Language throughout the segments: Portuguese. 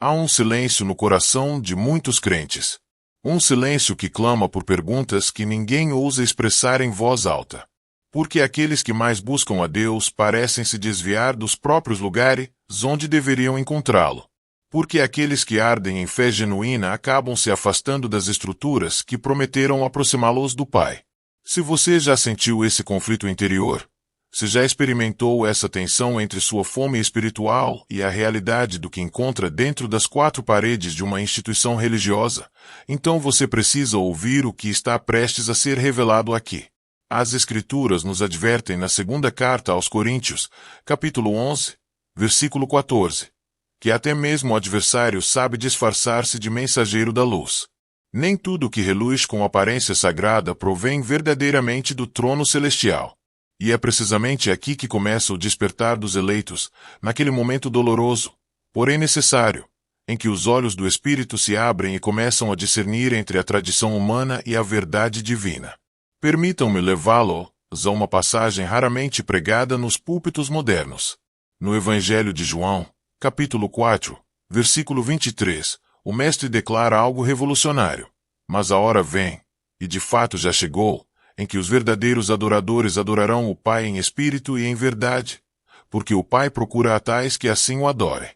Há um silêncio no coração de muitos crentes. Um silêncio que clama por perguntas que ninguém ousa expressar em voz alta. Porque aqueles que mais buscam a Deus parecem se desviar dos próprios lugares onde deveriam encontrá-lo. Porque aqueles que ardem em fé genuína acabam se afastando das estruturas que prometeram aproximá-los do Pai. Se você já sentiu esse conflito interior, se já experimentou essa tensão entre sua fome espiritual e a realidade do que encontra dentro das quatro paredes de uma instituição religiosa, então você precisa ouvir o que está prestes a ser revelado aqui. As Escrituras nos advertem na segunda carta aos Coríntios, capítulo 11, versículo 14, que até mesmo o adversário sabe disfarçar-se de mensageiro da luz. Nem tudo que reluz com aparência sagrada provém verdadeiramente do trono celestial. E é precisamente aqui que começa o despertar dos eleitos, naquele momento doloroso, porém necessário, em que os olhos do Espírito se abrem e começam a discernir entre a tradição humana e a verdade divina. Permitam-me levá-los a uma passagem raramente pregada nos púlpitos modernos. No Evangelho de João, capítulo 4, versículo 23, o Mestre declara algo revolucionário. Mas a hora vem, e de fato já chegou, em que os verdadeiros adoradores adorarão o Pai em espírito e em verdade, porque o Pai procura a tais que assim o adorem.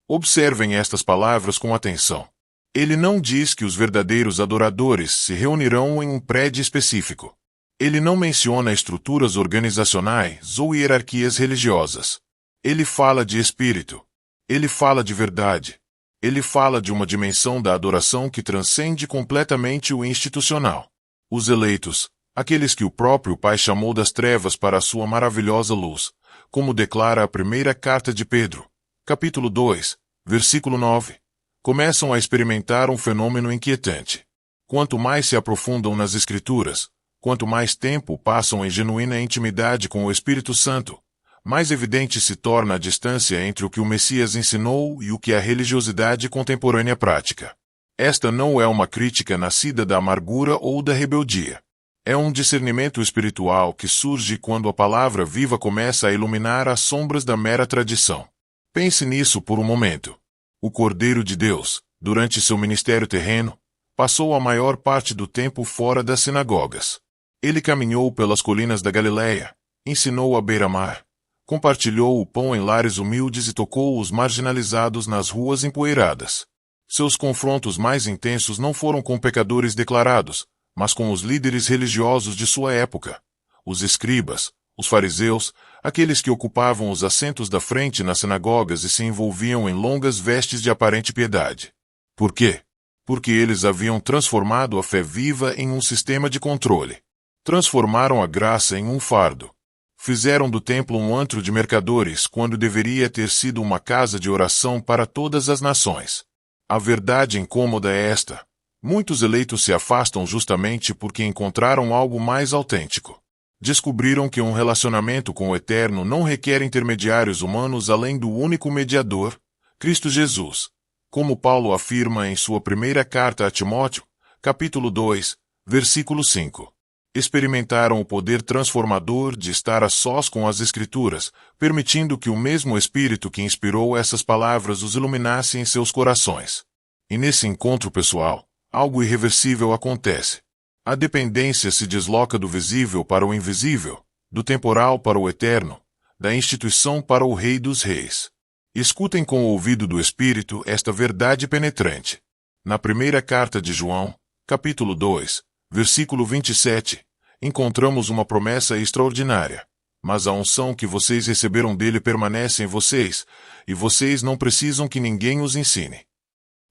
Observem estas palavras com atenção. Ele não diz que os verdadeiros adoradores se reunirão em um prédio específico. Ele não menciona estruturas organizacionais ou hierarquias religiosas. Ele fala de espírito. Ele fala de verdade. Ele fala de uma dimensão da adoração que transcende completamente o institucional. Os eleitos, aqueles que o próprio Pai chamou das trevas para a sua maravilhosa luz, como declara a primeira carta de Pedro, capítulo 2, versículo 9, começam a experimentar um fenômeno inquietante. Quanto mais se aprofundam nas Escrituras, quanto mais tempo passam em genuína intimidade com o Espírito Santo, mais evidente se torna a distância entre o que o Messias ensinou e o que a religiosidade contemporânea pratica. Esta não é uma crítica nascida da amargura ou da rebeldia. É um discernimento espiritual que surge quando a palavra viva começa a iluminar as sombras da mera tradição. Pense nisso por um momento. O Cordeiro de Deus, durante seu ministério terreno, passou a maior parte do tempo fora das sinagogas. Ele caminhou pelas colinas da Galileia, ensinou à beira-mar, compartilhou o pão em lares humildes e tocou os marginalizados nas ruas empoeiradas. Seus confrontos mais intensos não foram com pecadores declarados, mas com os líderes religiosos de sua época, os escribas, os fariseus, aqueles que ocupavam os assentos da frente nas sinagogas e se envolviam em longas vestes de aparente piedade. Por quê? Porque eles haviam transformado a fé viva em um sistema de controle. Transformaram a graça em um fardo. Fizeram do templo um antro de mercadores quando deveria ter sido uma casa de oração para todas as nações. A verdade incômoda é esta. Muitos eleitos se afastam justamente porque encontraram algo mais autêntico. Descobriram que um relacionamento com o Eterno não requer intermediários humanos além do único mediador, Cristo Jesus. Como Paulo afirma em sua primeira carta a Timóteo, capítulo 2, versículo 5. Experimentaram o poder transformador de estar a sós com as Escrituras, permitindo que o mesmo Espírito que inspirou essas palavras os iluminasse em seus corações. E nesse encontro pessoal, algo irreversível acontece. A dependência se desloca do visível para o invisível, do temporal para o eterno, da instituição para o Rei dos Reis. Escutem com o ouvido do Espírito esta verdade penetrante. Na primeira carta de João, capítulo 2, versículo 27, encontramos uma promessa extraordinária. Mas a unção que vocês receberam dele permanece em vocês, e vocês não precisam que ninguém os ensine.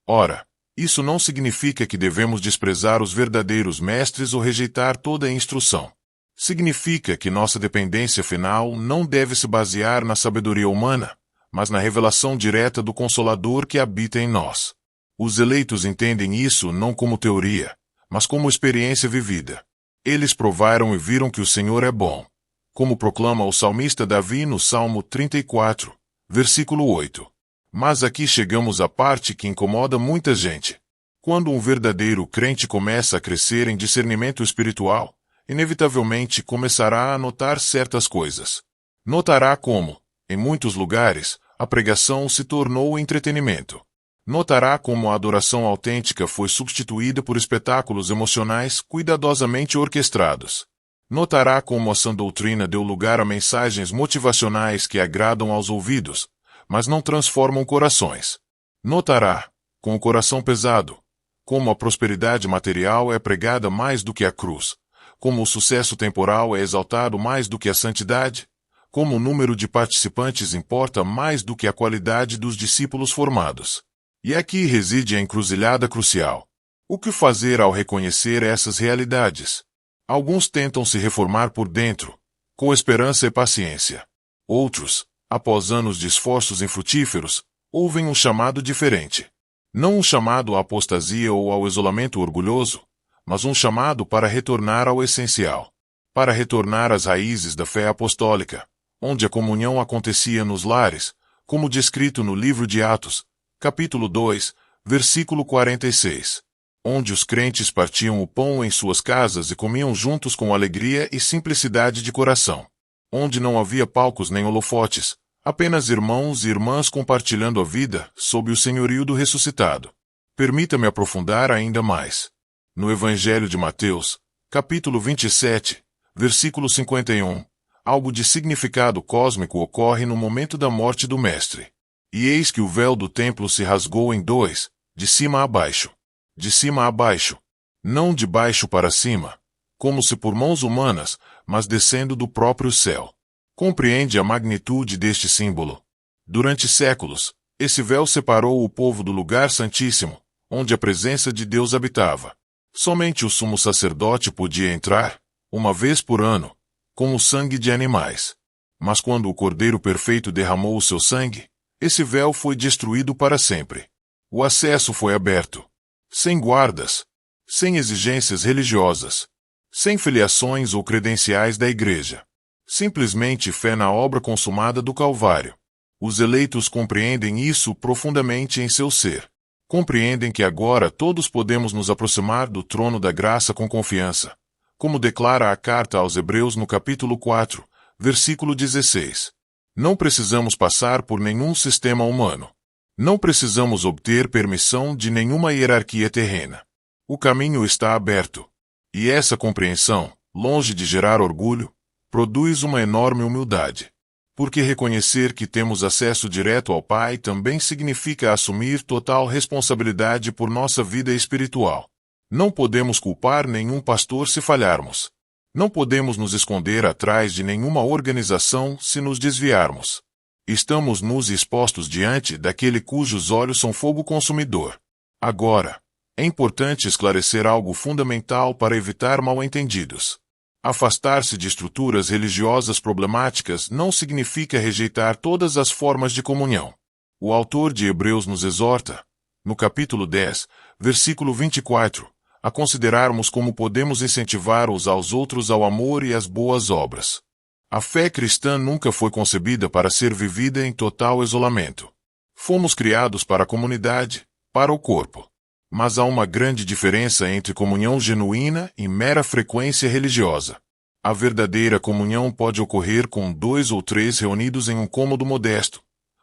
Ora, isso não significa que devemos desprezar os verdadeiros mestres ou rejeitar toda a instrução. Significa que nossa dependência final não deve se basear na sabedoria humana, mas na revelação direta do Consolador que habita em nós. Os eleitos entendem isso não como teoria, mas como experiência vivida. Eles provaram e viram que o Senhor é bom, como proclama o salmista Davi no Salmo 34, versículo 8. Mas aqui chegamos à parte que incomoda muita gente. Quando um verdadeiro crente começa a crescer em discernimento espiritual, inevitavelmente começará a notar certas coisas. Notará como, em muitos lugares, a pregação se tornou entretenimento. Notará como a adoração autêntica foi substituída por espetáculos emocionais cuidadosamente orquestrados. Notará como a sã doutrina deu lugar a mensagens motivacionais que agradam aos ouvidos, mas não transformam corações. Notará, com o coração pesado, como a prosperidade material é pregada mais do que a cruz, como o sucesso temporal é exaltado mais do que a santidade, como o número de participantes importa mais do que a qualidade dos discípulos formados. E aqui reside a encruzilhada crucial. O que fazer ao reconhecer essas realidades? Alguns tentam se reformar por dentro, com esperança e paciência. Outros, após anos de esforços infrutíferos, ouvem um chamado diferente. Não um chamado à apostasia ou ao isolamento orgulhoso, mas um chamado para retornar ao essencial. Para retornar às raízes da fé apostólica, onde a comunhão acontecia nos lares, como descrito no livro de Atos, capítulo 2, versículo 46. Onde os crentes partiam o pão em suas casas e comiam juntos com alegria e simplicidade de coração. Onde não havia palcos nem holofotes, apenas irmãos e irmãs compartilhando a vida sob o senhorio do ressuscitado. Permita-me aprofundar ainda mais. No Evangelho de Mateus, capítulo 27, versículo 51, algo de significado cósmico ocorre no momento da morte do Mestre. E eis que o véu do templo se rasgou em dois, de cima a baixo. De cima a baixo. Não de baixo para cima, como se por mãos humanas, mas descendo do próprio céu. Compreende a magnitude deste símbolo. Durante séculos, esse véu separou o povo do lugar santíssimo, onde a presença de Deus habitava. Somente o sumo sacerdote podia entrar, uma vez por ano, com o sangue de animais. Mas quando o Cordeiro Perfeito derramou o seu sangue, esse véu foi destruído para sempre. O acesso foi aberto. Sem guardas. Sem exigências religiosas. Sem filiações ou credenciais da igreja. Simplesmente fé na obra consumada do Calvário. Os eleitos compreendem isso profundamente em seu ser. Compreendem que agora todos podemos nos aproximar do trono da graça com confiança, como declara a carta aos Hebreus no capítulo 4, versículo 16. Não precisamos passar por nenhum sistema humano. Não precisamos obter permissão de nenhuma hierarquia terrena. O caminho está aberto. E essa compreensão, longe de gerar orgulho, produz uma enorme humildade. Porque reconhecer que temos acesso direto ao Pai também significa assumir total responsabilidade por nossa vida espiritual. Não podemos culpar nenhum pastor se falharmos. Não podemos nos esconder atrás de nenhuma organização se nos desviarmos. Estamos nus e expostos diante daquele cujos olhos são fogo consumidor. Agora, é importante esclarecer algo fundamental para evitar mal-entendidos. Afastar-se de estruturas religiosas problemáticas não significa rejeitar todas as formas de comunhão. O autor de Hebreus nos exorta, no capítulo 10, versículo 24, a considerarmos como podemos incentivar uns aos outros ao amor e às boas obras. A fé cristã nunca foi concebida para ser vivida em total isolamento. Fomos criados para a comunidade, para o corpo. Mas há uma grande diferença entre comunhão genuína e mera frequência religiosa. A verdadeira comunhão pode ocorrer com 2 ou 3 reunidos em um cômodo modesto,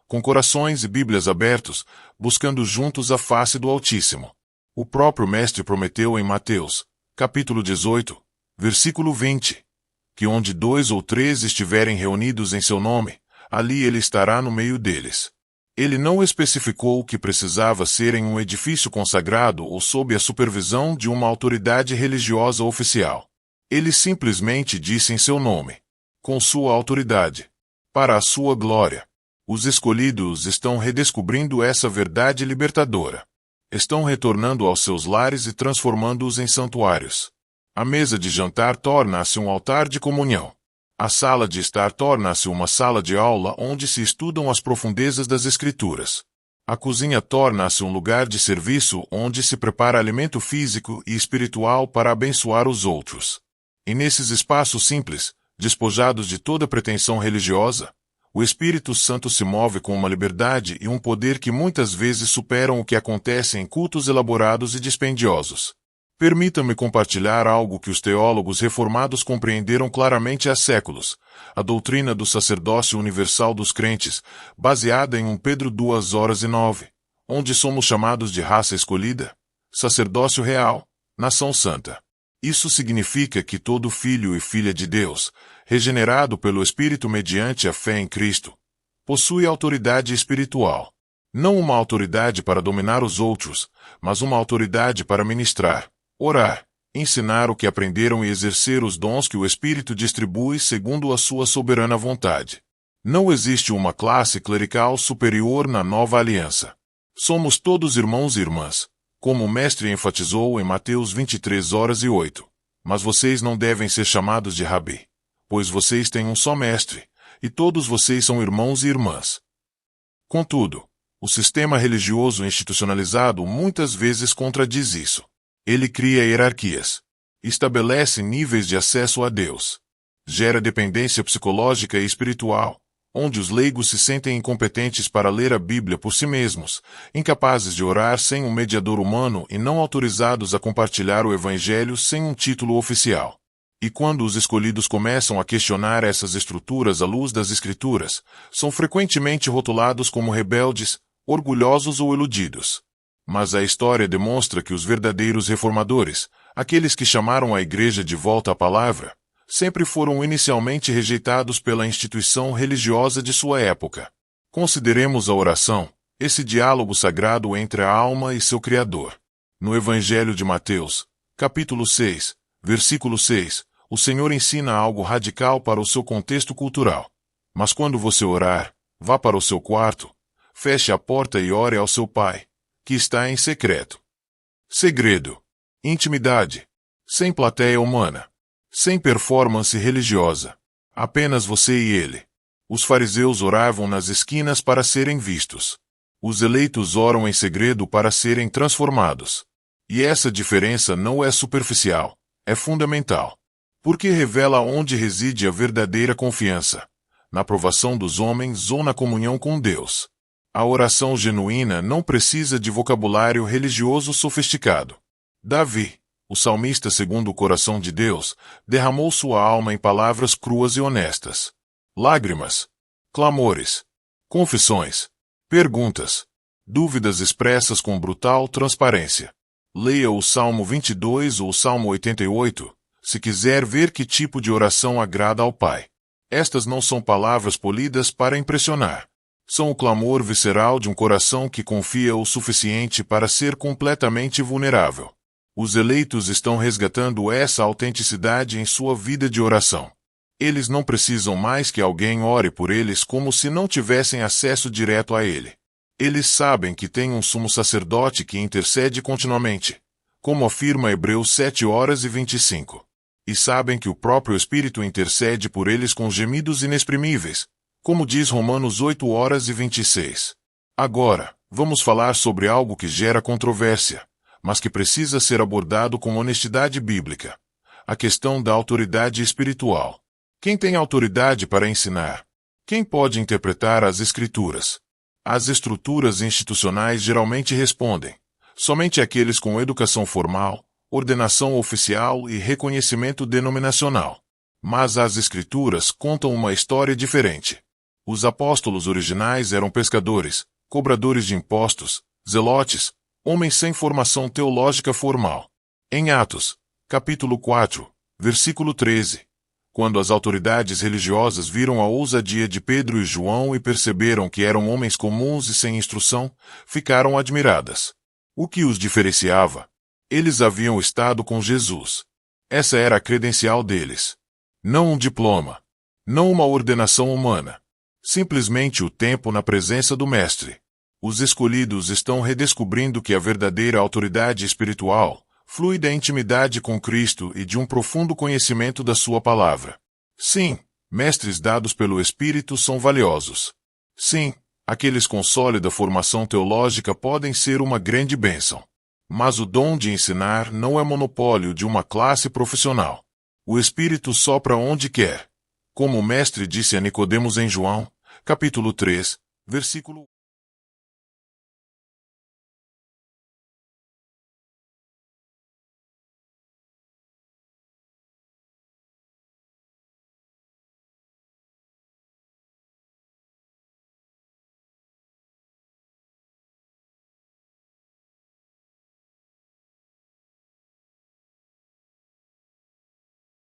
com corações e Bíblias abertos, buscando juntos a face do Altíssimo. O próprio Mestre prometeu em Mateus, capítulo 18, versículo 20, que onde 2 ou 3 estiverem reunidos em seu nome, ali ele estará no meio deles. Ele não especificou que precisava ser em um edifício consagrado ou sob a supervisão de uma autoridade religiosa oficial. Ele simplesmente disse em seu nome, com sua autoridade, para a sua glória. Os escolhidos estão redescobrindo essa verdade libertadora. Estão retornando aos seus lares e transformando-os em santuários. A mesa de jantar torna-se um altar de comunhão. A sala de estar torna-se uma sala de aula onde se estudam as profundezas das Escrituras. A cozinha torna-se um lugar de serviço onde se prepara alimento físico e espiritual para abençoar os outros. E nesses espaços simples, despojados de toda pretensão religiosa, o Espírito Santo se move com uma liberdade e um poder que muitas vezes superam o que acontece em cultos elaborados e dispendiosos. Permita-me compartilhar algo que os teólogos reformados compreenderam claramente há séculos, a doutrina do sacerdócio universal dos crentes, baseada em 1 Pedro 2:9, onde somos chamados de raça escolhida, sacerdócio real, nação santa. Isso significa que todo filho e filha de Deus, regenerado pelo Espírito mediante a fé em Cristo, possui autoridade espiritual. Não uma autoridade para dominar os outros, mas uma autoridade para ministrar, orar, ensinar o que aprenderam e exercer os dons que o Espírito distribui segundo a sua soberana vontade. Não existe uma classe clerical superior na nova aliança. Somos todos irmãos e irmãs, como o Mestre enfatizou em Mateus 23:08. Mas vocês não devem ser chamados de Rabi, pois vocês têm um só Mestre, e todos vocês são irmãos e irmãs. Contudo, o sistema religioso institucionalizado muitas vezes contradiz isso. Ele cria hierarquias, estabelece níveis de acesso a Deus, gera dependência psicológica e espiritual, onde os leigos se sentem incompetentes para ler a Bíblia por si mesmos, incapazes de orar sem um mediador humano e não autorizados a compartilhar o Evangelho sem um título oficial. E quando os escolhidos começam a questionar essas estruturas à luz das Escrituras, são frequentemente rotulados como rebeldes, orgulhosos ou iludidos. Mas a história demonstra que os verdadeiros reformadores, aqueles que chamaram a igreja de volta à palavra, sempre foram inicialmente rejeitados pela instituição religiosa de sua época. Consideremos a oração, esse diálogo sagrado entre a alma e seu Criador. No Evangelho de Mateus, capítulo 6, versículo 6, o Senhor ensina algo radical para o seu contexto cultural. Mas quando você orar, vá para o seu quarto, feche a porta e ore ao seu Pai, que está em secreto. Segredo. Intimidade. Sem plateia humana. Sem performance religiosa. Apenas você e ele. Os fariseus oravam nas esquinas para serem vistos. Os eleitos oram em segredo para serem transformados. E essa diferença não é superficial, é fundamental. Porque revela onde reside a verdadeira confiança. Na aprovação dos homens ou na comunhão com Deus. A oração genuína não precisa de vocabulário religioso sofisticado. Davi, o salmista segundo o coração de Deus, derramou sua alma em palavras cruas e honestas. Lágrimas, clamores, confissões, perguntas, dúvidas expressas com brutal transparência. Leia o Salmo 22 ou o Salmo 88, se quiser ver que tipo de oração agrada ao Pai. Estas não são palavras polidas para impressionar. São o clamor visceral de um coração que confia o suficiente para ser completamente vulnerável. Os eleitos estão resgatando essa autenticidade em sua vida de oração. Eles não precisam mais que alguém ore por eles como se não tivessem acesso direto a ele. Eles sabem que tem um sumo sacerdote que intercede continuamente, como afirma Hebreus 7:25. E sabem que o próprio Espírito intercede por eles com gemidos inexprimíveis, como diz Romanos 8:26. Agora, vamos falar sobre algo que gera controvérsia, mas que precisa ser abordado com honestidade bíblica. A questão da autoridade espiritual. Quem tem autoridade para ensinar? Quem pode interpretar as Escrituras? As estruturas institucionais geralmente respondem. Somente aqueles com educação formal, ordenação oficial e reconhecimento denominacional. Mas as Escrituras contam uma história diferente. Os apóstolos originais eram pescadores, cobradores de impostos, zelotes, homens sem formação teológica formal. Em Atos, capítulo 4, versículo 13, quando as autoridades religiosas viram a ousadia de Pedro e João e perceberam que eram homens comuns e sem instrução, ficaram admiradas. O que os diferenciava? Eles haviam estado com Jesus. Essa era a credencial deles. Não um diploma. Não uma ordenação humana. Simplesmente o tempo na presença do Mestre. Os escolhidos estão redescobrindo que a verdadeira autoridade espiritual flui da intimidade com Cristo e de um profundo conhecimento da sua palavra. Sim, mestres dados pelo Espírito são valiosos. Sim, aqueles com sólida formação teológica podem ser uma grande bênção. Mas o dom de ensinar não é monopólio de uma classe profissional. O Espírito sopra onde quer. Como o Mestre disse a Nicodemos em João, capítulo 3, versículo